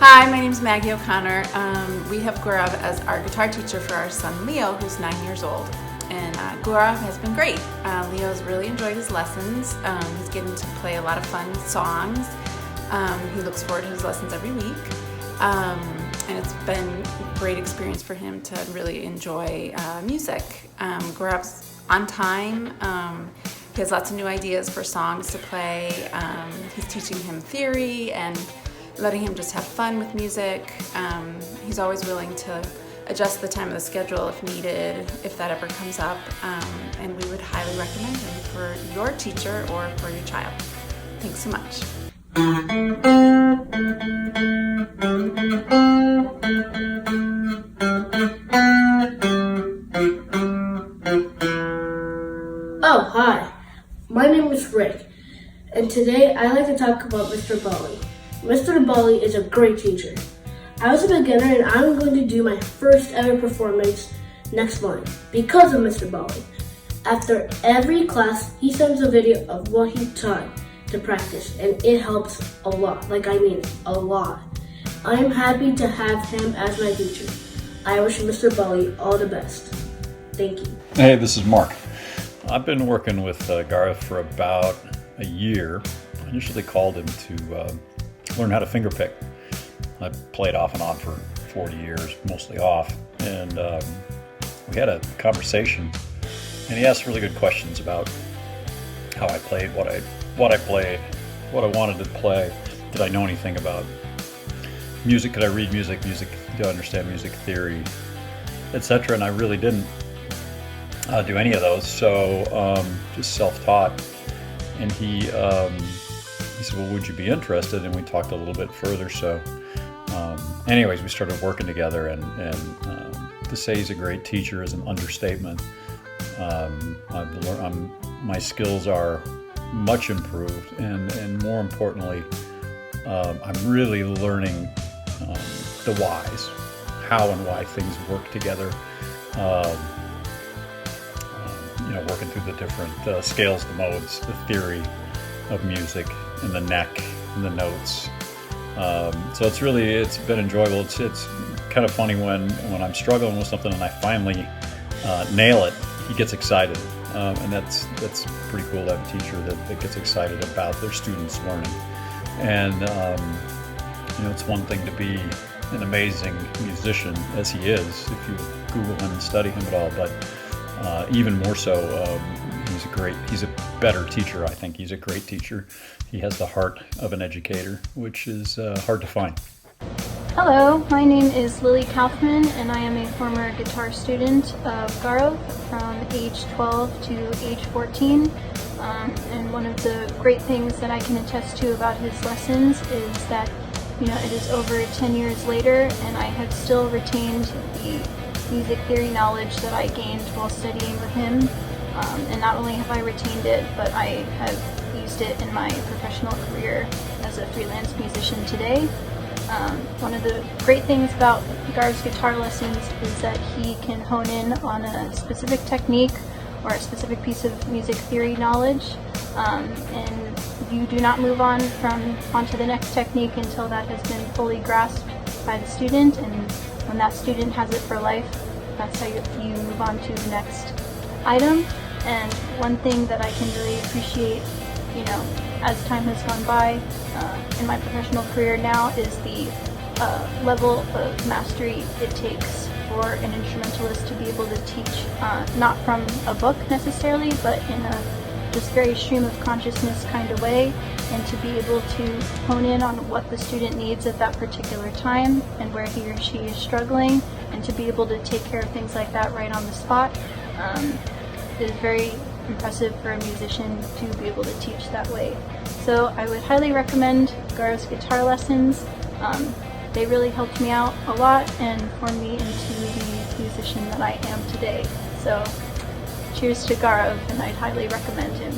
Hi, my name is Maggie O'Connor. We have Gaurav as our guitar teacher for our son Leo, who's 9 years old. And Gaurav has been great. Leo's really enjoyed his lessons. He's getting to play a lot of fun songs. He looks forward to his lessons every week. And it's been a great experience for him to really enjoy music. Gaurav's on time. He has lots of new ideas for songs to play. He's teaching him theory and letting him just have fun with music. He's always willing to adjust the time of the schedule if needed, if that ever comes up. And we would highly recommend him for your teacher or for your child. Thanks so much. Oh, hi. My name is Rick, and today I'd like to talk about Mr. Bali. Mr. Bali is a great teacher. I was a beginner and I'm going to do my first ever performance next month because of Mr. Bali. After every class, he sends a video of what he taught to practice, and it helps a lot, a lot. I'm happy to have him as my teacher. I wish Mr. Bali all the best. Thank you. Hey, this is Mark. I've been working with Gaurav for about a year. I initially called him to learn how to fingerpick. I played off and on for 40 years, mostly off, and we had a conversation, and he asked really good questions about how I played, what I played, what I wanted to play. Did I know anything about music? Could I read music? Do I understand music theory, etc.? And I really didn't do any of those, so just self-taught. And he said, well, would you be interested? And we talked a little bit further. So anyways, we started working together, and to say he's a great teacher is an understatement. My skills are much improved, and more importantly, I'm really learning the whys, how and why things work together. Working through the different scales, the modes, the theory of music, and the neck and the notes. So it's been enjoyable. It's kind of funny when I'm struggling with something and I finally nail it. He gets excited, and that's pretty cool to have a teacher that gets excited about their students learning. And it's one thing to be an amazing musician, as he is, if you Google him and study him at all, but even more so, he's a better teacher. I think he's a great teacher. He has the heart of an educator, which is hard to find. Hello, my name is Lily Kaufman, and I am a former guitar student of Gaurav from age 12 to age 14. And one of the great things that I can attest to about his lessons is that, it is over 10 years later, and I have still retained the music theory knowledge that I gained while studying with him. And not only have I retained it, but I have used it in my professional career as a freelance musician today. One of the great things about Gaurav's guitar lessons is that he can hone in on a specific technique or a specific piece of music theory knowledge, and you do not move onto the next technique until that has been fully grasped by the student, and when that student has it for life, that's how you move on to the next item. And one thing that I can really appreciate, as time has gone by in my professional career now, is the level of mastery it takes for an instrumentalist to be able to teach, not from a book necessarily, but in a just very stream of consciousness kind of way, and to be able to hone in on what the student needs at that particular time and where he or she is struggling, and to be able to take care of things like that right on the spot is very impressive for a musician to be able to teach that way. So I would highly recommend Gaurav's guitar lessons. They really helped me out a lot and formed me into the musician that I am today. So cheers to Gaurav, and I'd highly recommend him.